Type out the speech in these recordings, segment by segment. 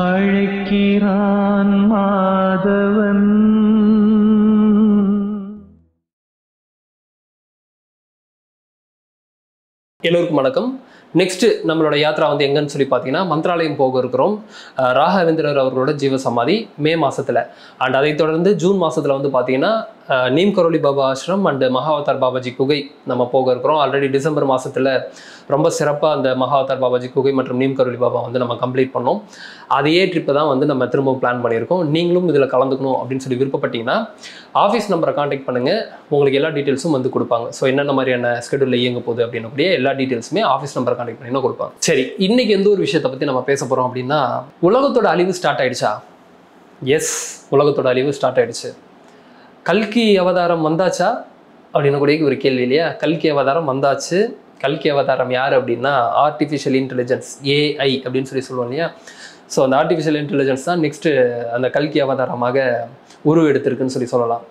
அழைக்கிறான் மாதவன். எல்லோருக்கும் வணக்கம். நெக்ஸ்ட் நம்மளோட யாத்ரா வந்து எங்கன்னு சொல்லி பார்த்தீங்கன்னா மந்த்ராலயம் போக இருக்கிறோம். ராகவேந்திரர் அவர்களோட ஜீவ சமாதி மே மாசத்துல. அண்ட் அதை தொடர்ந்து ஜூன் மாசத்துல வந்து பார்த்தீங்கன்னா நீம் கரோலி பாபா ஆசிரம் அண்ட் மகாவதார் பாபாஜி குகை நம்ம போக இருக்கிறோம். ஆல்ரெடி டிசம்பர் மாசத்துல ரொம்ப சிறப்பாக அந்த மகாவதார் பாபாஜி குகை மற்றும் நீம் கரோலி பாபா வந்து நம்ம கம்ப்ளீட் பண்ணோம். அதே ட்ரிப்பை தான் வந்து நம்ம திரும்ப பிளான் பண்ணியிருக்கோம். நீங்களும் இதில் கலந்துக்கணும் அப்படின்னு சொல்லி விருப்பப்பட்டீங்கன்னா ஆஃபீஸ் நம்பரை காண்டாக்ட் பண்ணுங்கள். உங்களுக்கு எல்லா டீட்டெயில்ஸும் வந்து கொடுப்பாங்க. ஸோ என்னென்ன மாதிரியான ஸ்கெடியூலில் இயங்க போகுது அப்படின்னக்கூடிய எல்லா டீட்டெயில்ஸுமே ஆஃபீஸ் நம்பரை காண்டாக்ட் பண்ணினா கொடுப்பாங்க. சரி, இன்னைக்கு எந்த ஒரு விஷயத்தை பற்றி நம்ம பேச போகிறோம் அப்படின்னா, உலகத்தோட அழிவு ஸ்டார்ட் ஆயிடுச்சா? எஸ், உலகத்தோட அழிவு ஸ்டார்ட் ஆயிடுச்சு. கல்கி அவதாரம் வந்தாச்சா அப்படின்னு கூட ஒரு கேள்வி இல்லையா? கல்கி அவதாரம் வந்தாச்சு. கல்கி அவதாரம் யார் அப்படின்னா ஆர்டிஃபிஷியல் இன்டெலிஜென்ஸ், ஏஐ அப்படின்னு சொல்லுவோம் இல்லையா? ஸோ அந்த ஆர்டிஃபிஷியல் இன்டெலிஜென்ஸ் தான் நெக்ஸ்ட்டு அந்த கல்கி அவதாரமாக உருவெடுத்திருக்குன்னு சொல்லலாம்.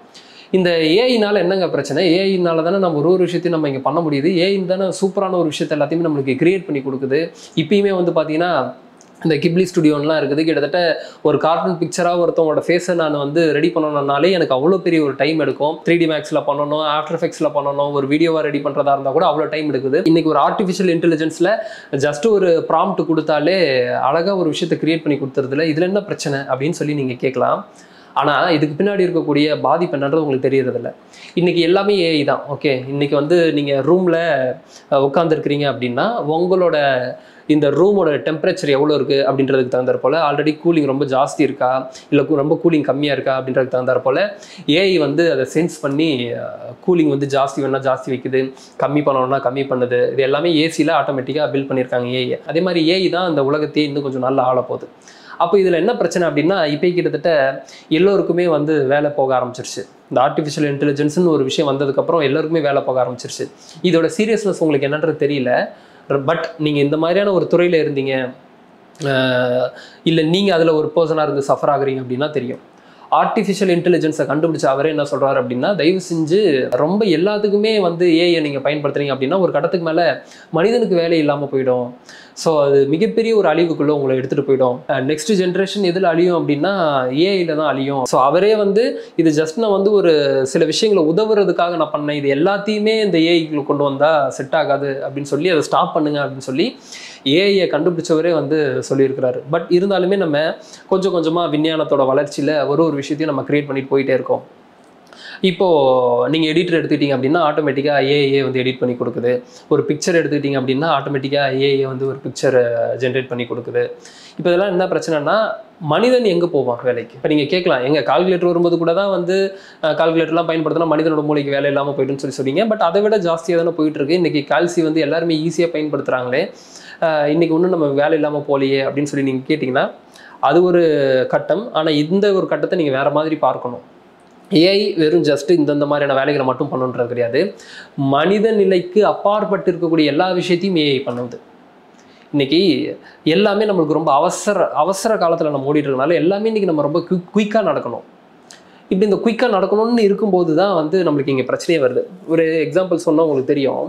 இந்த ஏஐனால என்னங்க பிரச்சனை? ஏஐனால தானே நம்ம ஒரு விஷயத்தையும் நம்ம இங்கே பண்ண முடியுது. ஏஐ தானே சூப்பரான ஒரு விஷயத்தை எல்லாத்தையுமே நம்மளுக்கு கிரியேட் பண்ணி கொடுக்குது. இப்பயுமே வந்து பார்த்தீங்கன்னா இந்த கிப்லி ஸ்டுடியோலாம் இருக்குது. கிட்டத்தட்ட ஒரு கார்ட்டூன் பிக்சராக ஒருத்தவங்களோட ஃபேஸை நான் வந்து ரெடி பண்ணணும்னாலே எனக்கு அவ்வளோ பெரிய ஒரு டைம் எடுக்கும். 3D மேக்ஸில் பண்ணணும், ஆஃப்டர் எஃபெக்ட்ஸில் பண்ணணும், ஒரு வீடியோவாக ரெடி பண்ணுறதா இருந்தால் கூட அவ்வளோ டைம் எடுக்குது. இன்றைக்கி ஒரு ஆர்டிஃபிஷியல் இன்டெலிஜென்ஸில் ஜஸ்ட் ஒரு ப்ராம்ப்ட் கொடுத்தாலே அழகாக ஒரு விஷயத்தை கிரியேட் பண்ணி கொடுத்துறதுல இதில் என்ன பிரச்சனை அப்படின்னு சொல்லி நீங்கள் கேட்கலாம். ஆனால் இதுக்கு பின்னாடி இருக்கக்கூடிய பாதிப்பு என்னன்றது உங்களுக்கு தெரியறதில்ல. இன்றைக்கி எல்லாமே ஏஐ தான். ஓகே, இன்றைக்கி வந்து நீங்கள் ரூமில் உட்காந்துருக்கிறீங்க அப்படின்னா உங்களோட இந்த ரூமோட டெம்பரேச்சர் எவ்வளோ இருக்குது அப்படின்றதுக்கு தகுந்தாற் போல், ஆல்ரெடி கூலிங் ரொம்ப ஜாஸ்தி இருக்கா இல்லை ரொம்ப கூலிங் கம்மியாக இருக்கா அப்படின்றதுக்கு தகுந்தாற் போல் ஏஐ வந்து அதை சென்ஸ் பண்ணி கூலிங் வந்து ஜாஸ்தி வேணால் ஜாஸ்தி வைக்குது, கம்மி பண்ணணும்னா கம்மி பண்ணுது. இது எல்லாமே ஏசியில் ஆட்டோமேட்டிக்காக பில்ட் பண்ணியிருக்காங்க ஏஐ. அதே மாதிரி ஏஐ தான் அந்த உலகத்தையே இன்னும் கொஞ்சம் நல்லா ஆள போகுது. அப்போ இதில் என்ன பிரச்சனை அப்படின்னா, இப்போ கிட்டத்தட்ட எல்லோருக்குமே வந்து வேலை போக ஆரம்பிச்சிருச்சு. இந்த ஆர்டிஃபிஷியல் இன்டெலிஜென்ஸ்னு ஒரு விஷயம் வந்ததுக்கப்புறம் எல்லாருக்குமே வேலை போக ஆரம்பிச்சிருச்சு. இதோட சீரியஸ்னஸ் உங்களுக்கு என்னன்றது தெரியல. பட் நீங்கள் இந்த மாதிரியான ஒரு துறையில் இருந்தீங்க, இல்லை நீங்கள் அதில் ஒரு பர்சனாக இருந்து சஃபர் ஆகுறீங்க அப்படின்னா தெரியும். ஆர்டிஃபிஷியல் இன்டெலிஜென்ஸை கண்டுபிடிச்ச அவரே என்ன சொல்கிறார் அப்படின்னா, தயவு செஞ்சு ரொம்ப எல்லாத்துக்குமே வந்து ஏஐ நீங்கள் பயன்படுத்துறீங்க அப்படின்னா ஒரு கட்டத்துக்கு மேலே மனிதனுக்கு வேலை இல்லாமல் போயிடும். ஸோ அது மிகப்பெரிய ஒரு அழிவுக்குள்ளே உங்களை எடுத்துகிட்டு போயிடும். நெக்ஸ்ட் ஜென்ரேஷன் எதில் அழியும் அப்படின்னா ஏஐயில் தான் அழியும். ஸோ அவரே வந்து இது ஜஸ்ட் நான் வந்து ஒரு சில விஷயங்களை உதவுறதுக்காக நான் பண்ணேன், இது எல்லாத்தையுமே இந்த ஏஐக்குள்ள கொண்டு வந்தால் செட் ஆகாது அப்படின்னு சொல்லி அதை ஸ்டாப் பண்ணுங்க அப்படின்னு சொல்லி ஏஐயை கண்டுபிடிச்சவரே வந்து சொல்லியிருக்கிறாரு. பட் இருந்தாலுமே நம்ம கொஞ்சம் கொஞ்சமாக விஞ்ஞானத்தோட வளர்ச்சியில் ஒரு விஷயத்தையும் நம்ம கிரியேட் பண்ணிட்டு போயிட்டே இருக்கோம். இப்போது நீங்கள் எடிட்டர் எடுத்துக்கிட்டிங்க அப்படின்னா ஆட்டோமேட்டிக்காக ஏஐ வந்து எடிட் பண்ணி கொடுக்குது. ஒரு பிக்சர் எடுத்துக்கிட்டிங்க அப்படின்னா ஆட்டோமேட்டிக்காக ஏஐ வந்து ஒரு பிக்சரை ஜென்ரேட் பண்ணி கொடுக்குது. இப்போ இதெல்லாம் என்ன பிரச்சனைனா, மனிதன் எங்கே போவான் வேலைக்கு? இப்போ நீங்கள் கேட்கலாம், எங்கள் கால்குலேட்டர் வரும்போது கூட தான் வந்து கால்குலேட்டர்லாம் பயன்படுத்தினா மனிதனோட மூளைக்கு வேலை இல்லாமல் போய்ட்டுன்னு சொல்லிங்க. பட் அதை விட ஜாஸ்தியாக தானே போயிட்டுருக்கு. இன்றைக்கி கால்சி வந்து எல்லாருமே ஈஸியாக பயன்படுத்துகிறாங்களே, இன்றைக்கி ஒன்றும் நம்ம வேலை இல்லாமல் போகலையே அப்படின்னு சொல்லி நீங்கள் கேட்டிங்கன்னா அது ஒரு கட்டம். ஆனால் இந்த ஒரு கட்டத்தை நீங்கள் வேறு மாதிரி பார்க்கணும். ஏஐ வெறும் ஜஸ்ட்டு இந்தந்த மாதிரியான வேலைகளை மட்டும் பண்ணுன்றது கிடையாது. மனித நிலைக்கு அப்பாற்பட்டு இருக்கக்கூடிய எல்லா விஷயத்தையும் ஏஐ பண்ணுது. இன்றைக்கி எல்லாமே நம்மளுக்கு ரொம்ப அவசர காலத்தில் நம்ம ஓடிட்டு இருக்கனால எல்லாமே இன்றைக்கி நம்ம ரொம்ப குயிக்காக நடக்கணும். இப்படி இந்த குயிக்காக நடக்கணும்னு இருக்கும்போது தான் வந்து நம்மளுக்கு இங்கே பிரச்சனையே வருது. ஒரு எக்ஸாம்பிள் சொன்னால் உங்களுக்கு தெரியும்.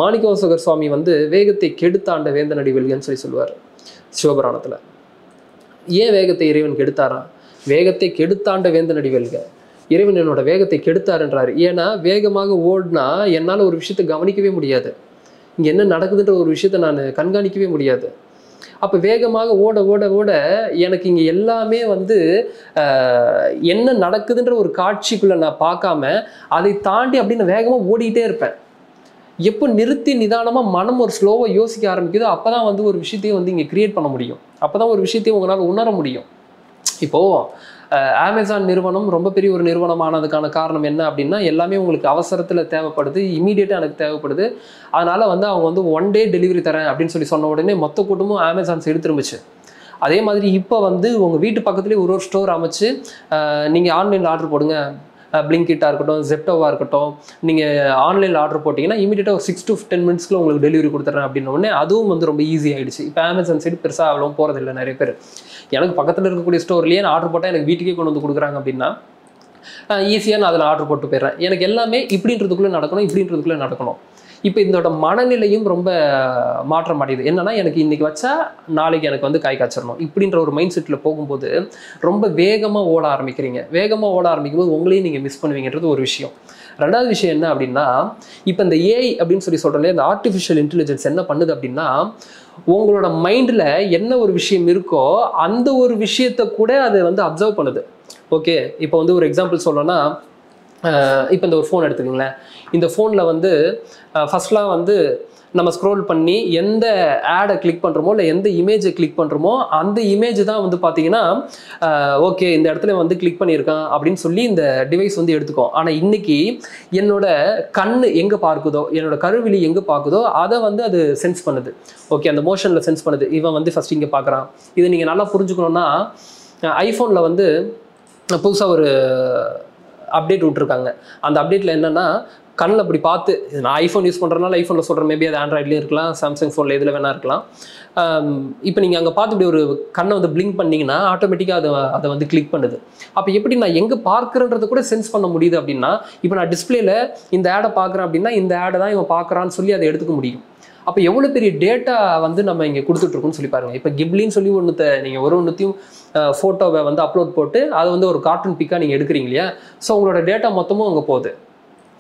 மாணிக்கவாசகர் சுவாமி வந்து வேகத்தை கெடுத்தாண்ட வேந்தனடி வெல்கன்னு சொல்லுவார் சிவபுராணத்தில். ஏன் வேகத்தை இறைவன் கெடுத்தாரா? வேகத்தை கெடுத்தாண்ட வேந்தனடி வெல்க, இறைவன் என்னோட வேகத்தை கெடுத்தாருன்றாரு. ஏன்னா வேகமாக ஓடினா என்னால் ஒரு விஷயத்தை கவனிக்கவே முடியாது, இங்கே என்ன நடக்குதுன்ற ஒரு விஷயத்தை நான் கண்காணிக்கவே முடியாது. அப்போ வேகமாக ஓட ஓட ஓட எனக்கு இங்கே எல்லாமே வந்து என்ன நடக்குதுன்ற ஒரு காட்சிக்குள்ளே நான் பார்க்காம அதை தாண்டி அப்படின்னு வேகமாக ஓடிக்கிட்டே இருப்பேன். எப்போ நிறுத்தி நிதானமாக மனம் ஒரு ஸ்லோவாக யோசிக்க ஆரம்பிக்குதோ அப்போ தான் வந்து ஒரு விஷயத்தையும் வந்து இங்கே கிரியேட் பண்ண முடியும். அப்போ தான் ஒரு விஷயத்தையும் உங்களால் உணர முடியும். இப்போது அமேசான் நிறுவனம் ரொம்ப பெரிய ஒரு நிறுவனமானதுக்கான காரணம் என்ன அப்படின்னா, எல்லாமே உங்களுக்கு அவசரத்தில் தேவைப்படுது, இமீடியட்டாக எனக்கு தேவைப்படுது. அதனால் வந்து அவங்க வந்து 1 day டெலிவரி தரேன் அப்படின்னு சொன்ன உடனே மொத்த கூட்டமும் அமேசான் சைடு திரும்பிச்சு. அதே மாதிரி இப்போ வந்து உங்கள் வீட்டு பக்கத்துலேயே ஒரு ஸ்டோர் அமைச்சு நீங்கள் ஆன்லைனில் ஆர்டர் போடுங்க, பிளிங்கிட்டாக இருக்கட்டும், ஜெப்டோவாக இருக்கட்டும், நீங்கள் ஆன்லைனில் ஆர்டர் போட்டிங்கன்னா இமீடியட்டாக ஒரு 6 to 10 minutes உங்களுக்கு டெலிவரி கொடுத்துட்றேன் அப்படின்ன உடனே அதுவும் வந்து ரொம்ப ஈஸி ஆகிடுச்சு. இப்போ அமேசான் சைடு பெருசாக அவ்வளோ போகிறதில்லை. நிறைய பேர் எனக்கு பக்கத்தில் இருக்கக்கூடிய ஸ்டோர்லேயே நான் ஆர்டர் போட்டால் எனக்கு வீட்டுக்கே கொண்டு வந்து கொடுக்குறாங்க அப்படின்னா ஈஸியாக நான் அதில் ஆர்டர் போட்டு போயிடுறேன். எனக்கு எல்லாமே இப்படின்றதுக்குள்ளே நடக்கணும், இப்படின்றதுக்குள்ளே நடக்கணும். இப்போ இதோட மனநிலையும் ரொம்ப மாற்றம் அடையுது. என்னன்னா எனக்கு இன்னைக்கு வச்சா நாளைக்கு எனக்கு வந்து காய் காய்ச்சிடணும் இப்படின்ற ஒரு மைண்ட் செட்டில் போகும்போது ரொம்ப வேகமாக ஓட ஆரம்பிக்கிறீங்க. வேகமாக ஓட ஆரம்பிக்கும் போது உங்களையும் நீங்கள் மிஸ் பண்ணுவீங்கன்றது ஒரு விஷயம். ரெண்டாவது விஷயம் என்ன அப்படின்னா, இப்போ இந்த ஏஐ அப்படின்னு சொல்கிறோம்ல, இந்த ஆர்டிஃபிஷியல் இன்டெலிஜென்ஸ் என்ன பண்ணுது அப்படின்னா, உங்களோட மைண்டில் என்ன ஒரு விஷயம் இருக்கோ அந்த ஒரு விஷயத்தை கூட அதை வந்து அப்சர்வ் பண்ணுது. ஓகே, இப்போ வந்து ஒரு எக்ஸாம்பிள் சொல்லணும்னா, இப்போ இந்த ஒரு ஃபோன் எடுத்துக்கங்களேன். இந்த ஃபோனில் வந்து ஃபஸ்ட்லாம் வந்து நம்ம ஸ்க்ரோல் பண்ணி எந்த ஆடை கிளிக் பண்ணுறோமோ இல்லை எந்த இமேஜை கிளிக் பண்ணுறோமோ அந்த இமேஜ் தான் வந்து பார்த்தீங்கன்னா ஓகே இந்த இடத்துல வந்து கிளிக் பண்ணியிருக்கான் அப்படின்னு சொல்லி இந்த டிவைஸ் வந்து எடுத்துக்கும். ஆனால் இன்னைக்கு என்னோட கண் எங்கே பார்க்குதோ, என்னோட கருவிழி எங்கே பார்க்குதோ அதை வந்து அது சென்ஸ் பண்ணுது. ஓகே, அந்த மோஷனில் சென்ஸ் பண்ணுது. இவன் வந்து ஃபஸ்ட் இங்கே பார்க்குறான். இதை நீங்கள் நல்லா புரிஞ்சுக்கணுன்னா, ஐஃபோனில் வந்து புதுசாக ஒரு அப்டேட் விட்டுருக்காங்க. அந்த அப்டேட்டில் என்னென்னா, கண்ணில் அப்படி பார்த்து, நான் ஐஃபோன் யூஸ் பண்ணுறதுனால ஐஃபோனில் சொல்கிறேன், மேபி அது ஆண்ட்ராய்ட்லேயும் இருக்கலாம், சாம்சங் ஃபோனில் எதில் வேணா இருக்கலாம். இப்போ நீங்கள் அங்கே பார்த்து இப்படி ஒரு கண்ணை வந்து பிளிங்க் பண்ணிங்கன்னா ஆட்டோமேட்டிக்காக அதை வந்து கிளிக் பண்ணுது. அப்போ எப்படி நான் எங்கே பார்க்குறேன்றதை கூட சென்ஸ் பண்ண முடியுது அப்படின்னா, இப்போ நான் டிஸ்பிளேல இந்த ஆடை பார்க்குறேன் அப்படின்னா இந்த ஆடை தான் இவன் பார்க்குறான்னு சொல்லி அதை எடுத்துக்க முடியும். அப்போ எவ்வளோ பெரிய டேட்டா வந்து நம்ம இங்கே கொடுத்துட்ருக்கோன்னு சொல்லி பாருங்கள். இப்போ கிப்லின்னு சொல்லி நீங்கள் ஒன்றுத்தையும் ஃபோட்டோவை வந்து அப்லோட் போட்டு அதை வந்து ஒரு கார்ட்டூன் பிக்காக நீங்கள் எடுக்கிறீங்க இல்லையா? ஸோ உங்களோட டேட்டா மொத்தமும் அங்கே போகுது.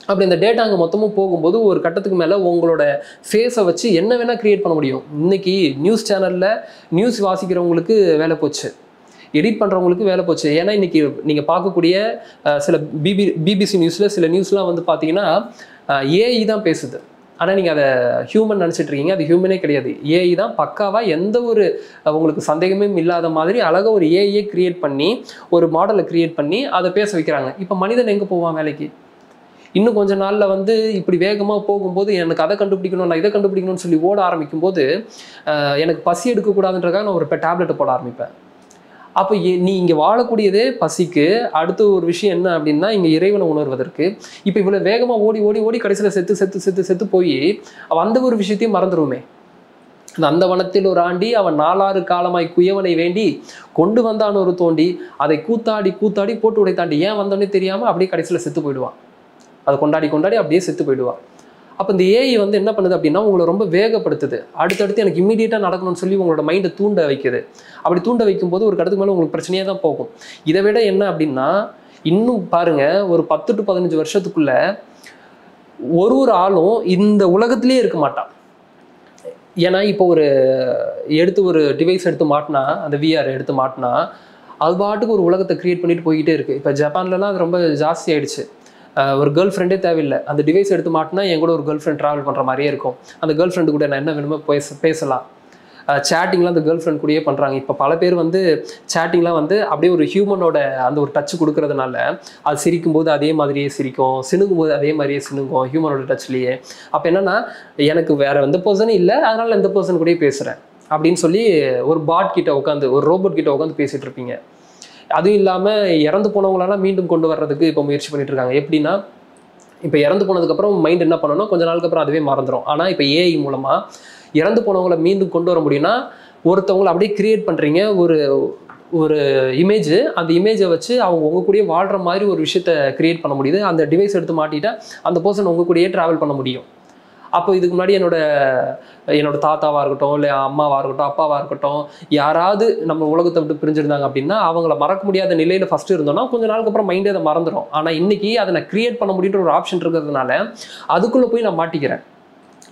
அப்படி இந்த டேட்டா அங்கே மொத்தமும் போகும்போது ஒரு கட்டத்துக்கு மேலே உங்களோட ஃபேஸை வச்சு என்ன வேணால் க்ரியேட் பண்ண முடியும். இன்றைக்கி நியூஸ் சேனலில் நியூஸ் வாசிக்கிறவங்களுக்கு வேலை போச்சு, எடிட் பண்ணுறவங்களுக்கு வேலை போச்சு. ஏன்னா இன்றைக்கி நீங்கள் பார்க்கக்கூடிய சில பிபிசி நியூஸில் சில நியூஸ்லாம் வந்து பார்த்தீங்கன்னா ஏஐ தான் பேசுது. ஆனால் நீங்கள் அதை ஹியூமன் நினச்சிட்டு இருக்கீங்க. அது ஹியூமனே கிடையாது, ஏஐ தான் பக்காவாக எந்த ஒரு உங்களுக்கு சந்தேகமே இல்லாத மாதிரி அழகாக ஒரு ஏஐயை க்ரியேட் பண்ணி ஒரு மாடலை க்ரியேட் பண்ணி அதை பேச வைக்கிறாங்க. இப்போ மனிதன் எங்கே போவான் வேலைக்கு? இன்னும் கொஞ்ச நாளில் வந்து இப்படி வேகமாக போகும்போது எனக்கு அதை கண்டுபிடிக்கணும், நான் இதை கண்டுபிடிக்கணும்னு சொல்லி ஓட ஆரம்பிக்கும் போது எனக்கு பசி எடுக்கக்கூடாதுன்றக்காக நான் ஒரு டேப்லெட்டை போட ஆரம்பிப்பேன். அப்போ நீ இங்கே வாழக்கூடியதே பசிக்கு. அடுத்த ஒரு விஷயம் என்ன அப்படின்னா, இங்கே இறைவனை உணர்வதற்கு. இப்போ இவ்வளோ வேகமாக ஓடி ஓடி ஓடி கடைசியில் செத்து போய் அந்த ஒரு விஷயத்தையும் மறந்துடுவோமே. அந்த வனத்தில் ஒரு ஆண்டி அவன் 4 காலமாய் குயவனை வேண்டி கொண்டு வந்தான் ஒரு தோண்டி அதை கூத்தாடி கூத்தாடி போட்டு உடைத்தாண்டி ஏன் வந்தோன்னே தெரியாமல் அப்படியே கடைசியில் செத்து போயிடுவான். அதை கொண்டாடி கொண்டாடி அப்படியே செத்து போயிடுவான். அப்போ இந்த ஏஐ வந்து என்ன பண்ணுது அப்படின்னா, உங்களை ரொம்ப வேகப்படுத்துது. அடுத்தடுத்து எனக்கு இம்மீடியட்டாக நடக்கணும்னு சொல்லி உங்களோட மைண்டை தூண்ட வைக்குது. அப்படி தூண்ட வைக்கும்போது ஒரு கடத்துக்கு மேலே உங்களுக்கு பிரச்சனையாக தான் போகும். இதை விட என்ன அப்படின்னா, இன்னும் பாருங்கள், ஒரு 10 to 15 வருஷத்துக்குள்ள ஒரு ஆளும் இந்த உலகத்திலே இருக்க மாட்டான். ஏன்னா இப்போ ஒரு டிவைஸ் எடுத்து மாட்டினா, அந்த விஆர் எடுத்து மாட்டினா அது பாட்டுக்கு ஒரு உலகத்தை க்ரியேட் பண்ணிட்டு போய்கிட்டே இருக்குது. இப்போ ஜப்பான்லலாம் அது ரொம்ப ஜாஸ்தி ஆயிடுச்சு. ஒரு கேர்ள் ஃப்ரெண்டே தேவையில்லை. அந்த டிவைஸ் எடுத்து மாட்டினா என் கூட ஒரு கேர்ள் ஃப்ரெண்ட் ட்ராவல் பண்ணுற மாதிரியே இருக்கும். அந்த கேர்ள் ஃப்ரெண்டு கூட நான் என்ன வேணுமோ பேசலாம். சேட்டிங்லாம் அந்த கேர்ள் ஃப்ரெண்ட் கூடயே பண்ணுறாங்க. இப்போ பல பேர் வந்து சேட்டிங்லாம் வந்து அப்படியே ஒரு ஹியூமனோட அந்த ஒரு டச் கொடுக்கறதுனால அது சிரிக்கும்போது அதே மாதிரியே சிரிக்கும், சினுங்கும்போது அதே மாதிரியே சினுங்கும் ஹியூமனோட டச்லேயே. அப்போ என்னென்னா, எனக்கு வேறு எந்த பர்சனும் இல்லை, அதனால் எந்த பர்சன் கூடயே பேசுகிறேன் அப்படின்னு சொல்லி ஒரு பாட் கிட்ட உட்காந்து, ஒரு ரோபோட் கிட்ட உட்காந்து பேசிகிட்டு இருப்பீங்க. அதுவும் இல்லாமல் இறந்து போனவங்களெல்லாம் மீண்டும் கொண்டு வர்றதுக்கு இப்போ முயற்சி பண்ணிட்டு இருக்காங்க. எப்படின்னா, இப்போ இறந்து போனதுக்கப்புறம் மைண்ட் என்ன பண்ணணும், கொஞ்ச நாளுக்கு அப்புறம் அதுவே மறந்துடும். ஆனால் இப்போ ஏஐ மூலமாக இறந்து போனவங்களை மீண்டும் கொண்டு வர முடியும்னா, ஒருத்தவங்களை அப்படியே கிரியேட் பண்ணுறீங்க ஒரு இமேஜ். அந்த இமேஜை வச்சு அவங்க உங்கள் கூடயே வாழ்கிற மாதிரி ஒரு விஷயத்தை கிரியேட் பண்ண முடியுது. அந்த டிவைஸ் எடுத்து மாட்டிட்டா அந்த பர்சன் உங்கள் கூடயே ட்ராவல் பண்ண முடியும். அப்போ இதுக்கு முன்னாடி என்னோட தாத்தாவாக இருக்கட்டும், இல்லை அம்மாவாக இருக்கட்டும், அப்பாவாக இருக்கட்டும், யாராவது நம்ம உலகத்தை விட்டு பிரிஞ்சிருந்தாங்க அப்படின்னா அவங்கள மறக்க முடியாத நிலையில் ஃபஸ்ட்டு இருந்தோம்னா கொஞ்சம் நாளுக்கு அப்புறம் மைண்டே அதை மறந்துடும். ஆனால் இன்றைக்கி அதை நான் க்ரியேட் பண்ண முடியுன்ற ஒரு ஆப்ஷன் இருக்கிறதுனால அதுக்குள்ளே போய் நான் மாட்டிக்கிறேன்.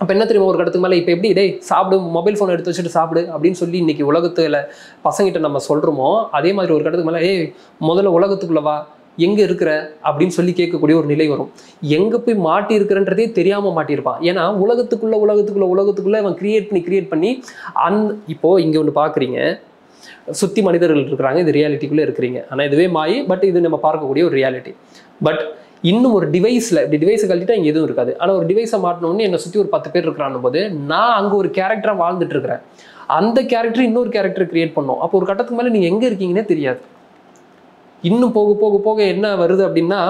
அப்போ என்ன தெரியுமா, ஒரு கடத்துக்கு மேலே இப்போ எப்படி டேய் சாப்பிடு, மொபைல் ஃபோன் எடுத்து வச்சுட்டு சாப்பிடு அப்படின்னு சொல்லி இன்றைக்கி உலகத்தில் பசங்கிட்ட நம்ம சொல்கிறோமோ, அதே மாதிரி ஒரு கடத்துக்கு மேலே முதல்ல உலகத்துக்குள்ளவா, எங்கே இருக்கிற அப்படின்னு சொல்லி கேட்கக்கூடிய ஒரு நிலை வரும். எங்கே போய் மாட்டி இருக்கிறன்றதே தெரியாமல் மாட்டியிருப்பான். ஏன்னா உலகத்துக்குள்ளே அவன் கிரியேட் பண்ணி இப்போது இங்கே ஒன்று பார்க்குறீங்க, சுற்றி மனிதர்கள் இருக்கிறாங்க, இது ரியாலிட்டிக்குள்ளே இருக்கிறீங்க. ஆனால் இதுவே மாயி, பட் இது நம்ம பார்க்கக்கூடிய ஒரு ரியாலிட்டி. பட் இன்னும் ஒரு டிவைஸில் இப்படி டிவைஸை கழட்டிட்டா இங்கே எதுவும் இருக்காது. ஆனால் ஒரு டிவைஸை மாட்டினோடனே என்னை சுற்றி ஒரு 10 பேர் இருக்கிறான்னு போது நான் அங்கே ஒரு கேரக்டராக வாழ்ந்துட்டு இருக்கிறேன். அந்த கேரக்டர் இன்னொரு கேரக்டர் கிரியேட் பண்ணோம். அப்போ ஒரு கட்டத்துக்கு மேலே நீங்கள் எங்கே இருக்கீங்கன்னே தெரியாது. இன்னும் போக போக போக என்ன வருது அப்படின்னா,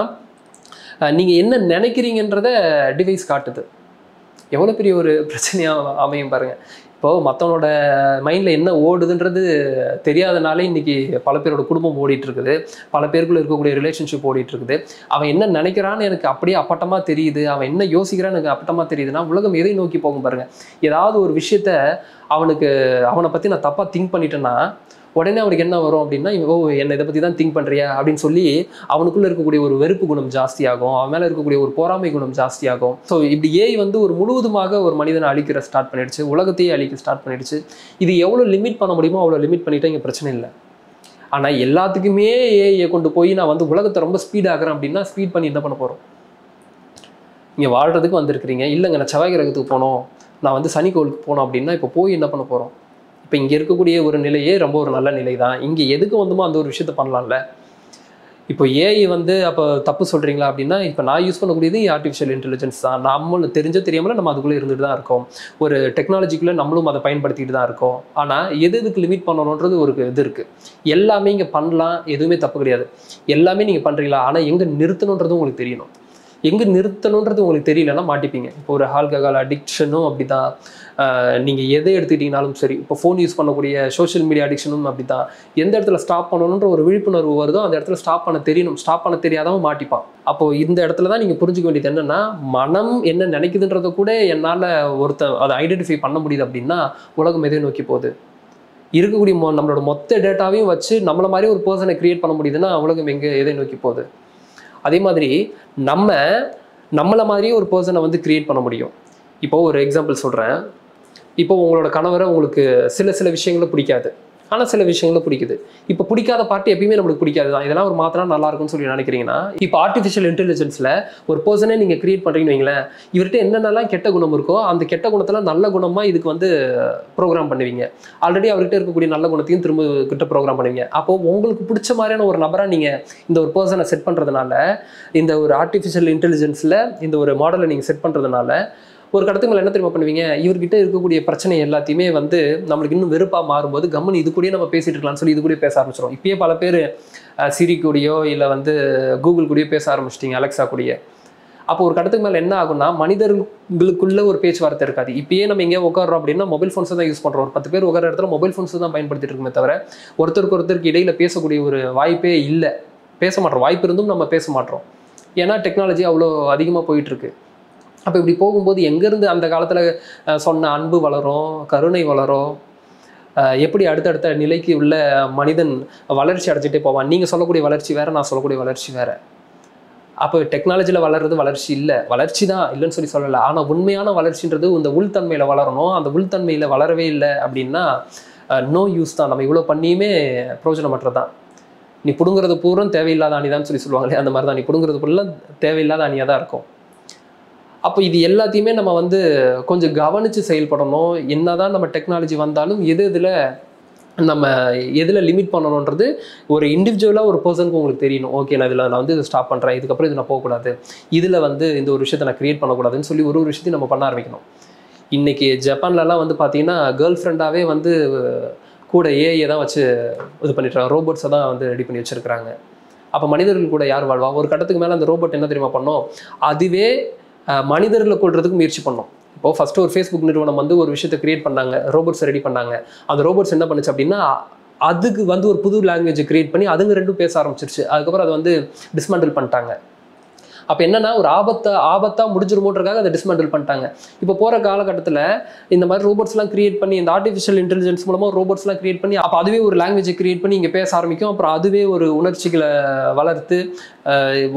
நீங்கள் என்ன நினைக்கிறீங்கன்றத டிவைஸ் காட்டுது. எவ்வளோ பெரிய ஒரு பிரச்சனையாக அமையும் பாருங்கள். இப்போது மற்றவனோட மைண்டில் என்ன ஓடுதுன்றது தெரியாதனாலே இன்றைக்கி பல பேரோட குடும்பம் ஓடிட்டு இருக்குது, பல பேருக்குள்ளே இருக்கக்கூடிய ரிலேஷன்ஷிப் ஓடிட்டு இருக்குது. அவன் என்ன நினைக்கிறான்னு எனக்கு அப்படியே அப்பட்டமாக தெரியுது, அவன் என்ன யோசிக்கிறான்னு எனக்கு அப்பட்டமாக தெரியுதுன்னா உலகம் எதை நோக்கி போகும் பாருங்கள். ஏதாவது ஒரு விஷயத்த அவனை பற்றி நான் தப்பாக திங்க் பண்ணிட்டேன்னா உடனே அவனுக்கு என்ன வரும் அப்படின்னா, ஓ என்னை இதை பற்றி தான் திங்க் பண்ணுறியா அப்படின்னு சொல்லி அவனுக்குள்ளே இருக்கக்கூடிய ஒரு வெறுப்பு குணம் ஜாஸ்தியாகும், அவன் மேலே இருக்கக்கூடிய ஒரு பொறாமை குணம் ஜாஸ்தியாகும். ஸோ இப்படி ஏஐ வந்து ஒரு முழுவதுமாக ஒரு மனிதனை அழிக்கிற ஸ்டார்ட் பண்ணிடுச்சு, உலகத்தையே அழிக்க ஸ்டார்ட் பண்ணிடுச்சு. இது எவ்வளோ லிமிட் பண்ண முடியுமோ அவ்வளோ லிமிட் பண்ணிட்டா இங்கே பிரச்சனை இல்லை. ஆனால் எல்லாத்துக்குமே ஏஐயை கொண்டு போய் நான் வந்து உலகத்தை ரொம்ப ஸ்பீட் ஆகிறேன் அப்படின்னா ஸ்பீட் பண்ணி என்ன பண்ண போகிறோம்? இங்கே வாழ்கிறதுக்கு வந்திருக்கிறீங்க, இல்லைங்க நான் செவ்வாய் கிரகத்துக்கு போனோம், நான் வந்து சனிக்கோளுக்கு போனோம் அப்படின்னா இப்போ போய் என்ன பண்ண போகிறோம்? இப்போ இங்கே இருக்கக்கூடிய ஒரு நிலையே ரொம்ப ஒரு நல்ல நிலை தான், இங்கே எதுக்கு வந்துமோ அந்த ஒரு விஷயத்த பண்ணலாம்ல. இப்போ ஏஐ வந்து அப்போ தப்பு சொல்கிறீங்களா அப்படின்னா, இப்போ நான் யூஸ் பண்ணக்கூடியது ஆர்டிஃபிஷியல் இன்டெலிஜென்ஸ் தான். நம்மளும் தெரிஞ்சோ தெரியாமல் நம்ம அதுக்குள்ளே இருந்துட்டு தான் இருக்கோம், ஒரு டெக்னாலஜிக்குள்ளே நம்மளும் அதை பயன்படுத்திட்டு தான் இருக்கோம். ஆனால் எதுக்கு லிமிட் பண்ணணுன்றது ஒரு இது இருக்குது. எல்லாமே இங்கே பண்ணலாம், எதுவுமே தப்பு கிடையாது, எல்லாமே நீங்கள் பண்ணுறீங்களா, ஆனால் எங்கே நிறுத்தணுன்றது உங்களுக்கு தெரியணும். எங்கே நிறுத்தணுன்றது உங்களுக்கு தெரியலன்னா மாட்டிப்பீங்க. இப்போ ஒரு ஆல்கஹால் அடிக்ஷனும் அப்படி தான், நீங்கள் எதை எடுத்துக்கிட்டிங்கனாலும் சரி, இப்போ ஃபோன் யூஸ் பண்ணக்கூடிய சோஷியல் மீடியா அடிக்ஷனும் அப்படி தான். எந்த இடத்துல ஸ்டாப் பண்ணணுன்ற ஒரு விழிப்புணர்வு வருதோ அந்த இடத்துல ஸ்டாப் பண்ண தெரியணும், ஸ்டாப் பண்ண தெரியாதவன் மாட்டிப்பான். அப்போது இந்த இடத்துல தான் நீங்கள் புரிஞ்சுக்க வேண்டியது என்னென்னா, மனம் என்ன நினைக்குதுன்றதை கூட என்னால் அதை ஐடென்டிஃபை பண்ண முடியுது அப்படின்னா உலகம் எதை நோக்கி போகுது. இருக்கக்கூடிய நம்மளோட மொத்த டேட்டாவையும் வச்சு நம்மளை மாதிரி ஒரு பர்சனை கிரியேட் பண்ண முடியுதுன்னா உலகம் எதை நோக்கி போகுது. அதே மாதிரி நம்மளை மாதிரியே ஒரு பர்சனை வந்து கிரியேட் பண்ண முடியும். இப்போ ஒரு எக்ஸாம்பிள் சொல்கிறேன். இப்போ உங்களோட கணவரை உங்களுக்கு சில விஷயங்களை பிடிக்காது, ஆனால் சில விஷயங்களும் பிடிக்குது. இப்போ பிடிக்காத பார்ட்டி எப்பயுமே நம்மளுக்கு பிடிக்காது தான், இதெல்லாம் ஒரு மாத்தினா நல்லா இருக்கும்னு சொல்லி நினைக்கிறீங்கன்னா, இப்போ ஆர்டிஃபிஷியல் இன்டெலிஜென்ஸில் ஒரு பர்சனே நீங்கள் கிரியேட் பண்ணுறீங்கன்னு வைங்களேன், இவர்கிட்ட என்னென்னலாம் கெட்ட குணம் இருக்கோ அந்த கெட்ட குணத்தில் நல்ல குணமாக இதுக்கு வந்து ப்ரோக்ராம் பண்ணுவீங்க. ஆல்ரெடி அவர்கிட்ட இருக்கக்கூடிய நல்ல குணத்தையும் திரும்ப கிட்ட ப்ரோக்ராம் பண்ணுவீங்க. அப்போது உங்களுக்கு பிடிச்ச மாதிரியான ஒரு நபராக நீங்கள் இந்த ஒரு பர்சனை செட் பண்ணுறதுனால, இந்த ஒரு ஆர்டிஃபிஷியல் இன்டெலிஜென்ஸில் இந்த ஒரு மாடலை நீங்கள் செட் பண்ணுறதுனால ஒரு கடத்துக்கு மேலே என்ன தெரியுமா பண்ணுவீங்க, இவர்கிட்ட இருக்கக்கூடிய பிரச்சனை எல்லாத்தையுமே வந்து நம்மளுக்கு இன்னும் வெறுப்பாக மாறும்போது கம்முன்னு இது கூடயே நம்ம பேசிட்டு இருக்கலாம்னு சொல்லி இது கூட பேச ஆரம்பிச்சிடும். இப்பயே பல பேர் சிரி கூடயோ இல்லை வந்து கூகுள் கூடயோ பேச ஆரம்பிச்சிட்டிங்க, அலெக்ஸா கூடயே. அப்போ ஒரு கடத்துக்கு மேலே என்ன ஆகும்னா, மனிதர்களுக்குள்ள ஒரு பேச்சுவார்த்தை இருக்காது. இப்பயே நம்ம எங்கேயோ உட்காரோம் அப்படின்னா மொபைல் ஃபோன்ஸை தான் யூஸ் பண்ணுறோம். ஒரு 10 பேர் உட்கார இடத்துல மொபைல் ஃபோன்ஸ் தான் பயன்படுத்திட்டு இருக்குமே தவிர ஒருத்தருக்கு இடையில் பேசக்கூடிய ஒரு வாய்ப்பே இல்லை. பேச மாட்டோம், வாய்ப்பு இருந்தும் நம்ம பேச மாட்டோம். ஏன்னா டெக்னாலஜி அவ்வளோ அதிகமாக போயிட்டுருக்கு. அப்போ இப்படி போகும்போது எங்கேருந்து அந்த காலத்தில் சொன்ன அன்பு வளரும், கருணை வளரும், எப்படி அடுத்தடுத்த நிலைக்கு உள்ள மனிதன் வளர்ச்சி அடைச்சிட்டே போவான். நீங்கள் சொல்லக்கூடிய வளர்ச்சி வேறு, நான் சொல்லக்கூடிய வளர்ச்சி வேறு. அப்போ டெக்னாலஜியில் வளர்றது வளர்ச்சி இல்லை, வளர்ச்சி தான் இல்லைன்னு சொல்லலை. ஆனால் உண்மையான வளர்ச்சின்றது இந்த உள்தன்மையில் வளரணும். அந்த உள்தன்மையில் வளரவே இல்லை அப்படின்னா நோ யூஸ் தான். நம்ம இவ்வளோ பண்ணியுமே பிரயோஜனமற்றது தான். நீ பிடுங்கிறது பூரம் தேவையில்லாத அணிதான்னு சொல்லுவாங்களே, அந்த மாதிரி தான். நீ பிடுங்கிறது பூரெல்லாம் தேவையில்லாத அணியாக தான் இருக்கும். அப்போ இது எல்லாத்தையுமே நம்ம வந்து கொஞ்சம் கவனித்து செயல்படணும். என்னதான் நம்ம டெக்னாலஜி வந்தாலும் எதில் லிமிட் பண்ணணுன்றது ஒரு இண்டிவிஜுவலாக ஒரு பர்சனுக்கு உங்களுக்கு தெரியணும். ஓகே, நான் வந்து இதை ஸ்டாப் பண்ணுறேன், இதுக்கப்புறம் இது நான் போகக்கூடாது, இதில் வந்து இந்த ஒரு விஷயத்தை நான் க்ரியேட் பண்ணக்கூடாதுன்னு சொல்லி ஒரு விஷயத்தையும் நம்ம பண்ண ஆரம்பிக்கணும். இன்றைக்கி ஜப்பான்லலாம் வந்து பார்த்திங்கன்னா கேர்ள் ஃப்ரெண்டாகவே வந்து கூட ஏஐயை தான் வச்சு இது பண்ணிட்டுருக்காங்க, ரோபோட்ஸை தான் வந்து ரெடி பண்ணி வச்சுருக்கிறாங்க. அப்போ மனிதர்கள் கூட யார் வாழ்வா? ஒரு கட்டத்துக்கு மேலே அந்த ரோபோட் என்ன தெரியுமா பண்ணோம், அதுவே மனிதர்களை கொள்றதுக்கு முயற்சி பண்ணோம். இப்போ ஃபஸ்ட்டு ஒரு ஃபேஸ்புக் நிறுவனம் வந்து ஒரு விஷயத்தை கிரியேட் பண்ணாங்க, ரோபோட்ஸ் ரெடி பண்ணாங்க. அந்த ரோபோட்ஸ் என்ன பண்ணுச்சு அப்படின்னா, அதுக்கு வந்து ஒரு புது லாங்குவேஜை கிரியேட் பண்ணி அதுங்க ரெண்டும் பேச ஆரம்பிச்சிருச்சு. அதுக்கப்புறம் அதை வந்து டிஸ்மேண்டில் பண்ணிட்டாங்க. அப்போ என்னன்னா, ஒரு ஆபத்தாக முடிஞ்சிருமோன்றக்காக அதை டிஸ்மேண்டில் பண்ணிட்டாங்க. இப்போ போகிற காலகட்டத்தில் இந்த மாதிரி ரோபோட்ஸ்லாம் கிரியேட் பண்ணி, இந்த ஆர்டிஃபிஷியல் இன்டெலிஜென்ஸ் மூலமாக ரோபோட்ஸ்லாம் கிரியேட் பண்ணி, அப்போ அதுவே ஒரு லாங்குவேஜை கிரியேட் பண்ணி இங்கே பேச ஆரம்பிக்கும். அப்புறம் அதுவே ஒரு உணர்ச்சிகளை வளர்த்து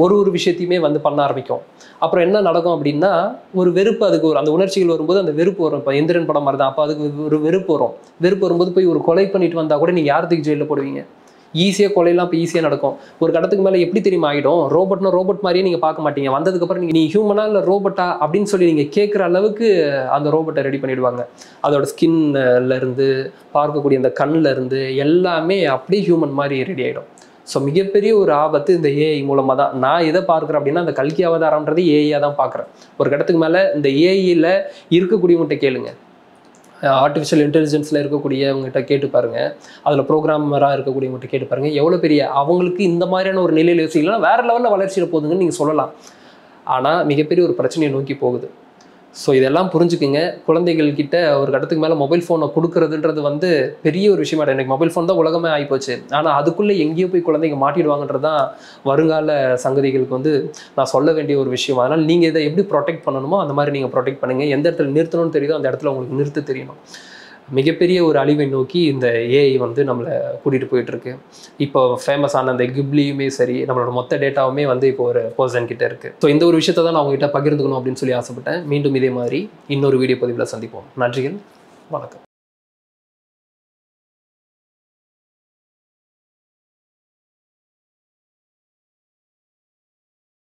ஒரு விஷயத்தையுமே வந்து பண்ண ஆரம்பிக்கும். அப்புறம் என்ன நடக்கும் அப்படின்னா, ஒரு வெறுப்பு, அதுக்கு அந்த உணர்ச்சிகள் வரும்போது அந்த வெறுப்பு வரும். இப்போ எந்திரன் படம் மாதிரி தான். அப்போ அதுக்கு ஒரு வெறுப்பு வரும். வெறுப்பு வரும்போது போய் ஒரு கொலை பண்ணிட்டு வந்தால் கூட நீங்கள் யாருக்கு ஜெயிலில் போடுவீங்க? ஈஸியாக கொலையெல்லாம் இப்போ ஈஸியாக நடக்கும். ஒரு கடத்துக்கு மேலே எப்படி தெரியுமா ஆகிடும், ரோபோட்னா ரோபோட் மாதிரியே நீங்கள் பார்க்க மாட்டீங்க. வந்ததுக்கப்புறம் நீ ஹியூமனா இல்லை ரோபோட்டா அப்படின்னு சொல்லி நீங்கள் கேட்குற அளவுக்கு அந்த ரோபோட்டை ரெடி பண்ணிவிடுவாங்க. அதோட ஸ்கின்லேருந்து பார்க்கக்கூடிய அந்த கண்ணிலேருந்து எல்லாமே அப்படியே ஹியூமன் மாதிரி ரெடி ஆகிடும். ஸோ மிகப்பெரிய ஒரு ஆபத்து இந்த ஏஐ மூலமாக தான். நான் எதை பார்க்குறேன் அப்படின்னா, அந்த கல்கி அவதாரம்ன்றது ஏஐயாக தான் பார்க்குறேன். ஒரு கடத்துக்கு மேலே இந்த ஏஐயில் இருக்கக்கூடியவங்ககிட்ட கேளுங்க, ஆர்டிஃபிஷியல் இன்டெலிஜென்ஸில் இருக்கக்கூடியவங்ககிட்ட கேட்டு பாருங்கள், அதில் ப்ரோக்ராமராக இருக்கக்கூடியவங்ககிட்ட கேட்டு பாருங்கள், எவ்வளோ பெரிய அவங்களுக்கு இந்த மாதிரியான ஒரு நிலையில் யோசிக்கலாம் வேறு லெவலில் வளர்ச்சியில் போகுதுங்கன்னு நீங்கள் சொல்லலாம். ஆனால் மிகப்பெரிய ஒரு பிரச்சனையை நோக்கி போகுது. ஸோ இதெல்லாம் புரிஞ்சுக்குங்க. குழந்தைகள் கிட்ட ஒரு கட்டத்துக்கு மேலே மொபைல் ஃபோனை கொடுக்குறதுன்றது வந்து பெரிய ஒரு விஷயமா எனக்கு மொபைல் ஃபோன் தான் உலகமே ஆகிப்போச்சு. ஆனால் அதுக்குள்ளே எங்கேயோ போய் குழந்தைங்க மாட்டிடுவாங்கன்றது தான் வருங்கால சங்கதிகளுக்கு வந்து நான் சொல்ல வேண்டிய ஒரு விஷயம். அதனால் நீங்கள் இதை எப்படி ப்ரொடெக்ட் பண்ணணுமோ அந்த மாதிரி நீங்கள் ப்ரொடெக்ட் பண்ணுங்கள். எந்த இடத்துல நிறுத்தணும்னு தெரியுதோ அந்த இடத்துல உங்களுக்கு நிறுத்த தெரியணும். மிகப்பெரிய ஒரு அழிவை நோக்கி இந்த ஏஐ வந்து நம்மளை கூட்டிகிட்டு போயிட்டுருக்கு. இப்போ ஃபேமஸான அந்த கிப்லியுமே சரி, நம்மளோட மொத்த டேட்டாவுமே வந்து இப்போ ஒரு பர்சன் கிட்ட இருக்குது. ஸோ இந்த ஒரு விஷயத்தை தான் நான் உங்ககிட்ட பகிர்ந்துக்கணும் அப்படின்னு சொல்லி ஆசைப்பட்டேன். மீண்டும் இதே மாதிரி இன்னொரு வீடியோ பதிவில் சந்திப்போம். நன்றிகள், வணக்கம்.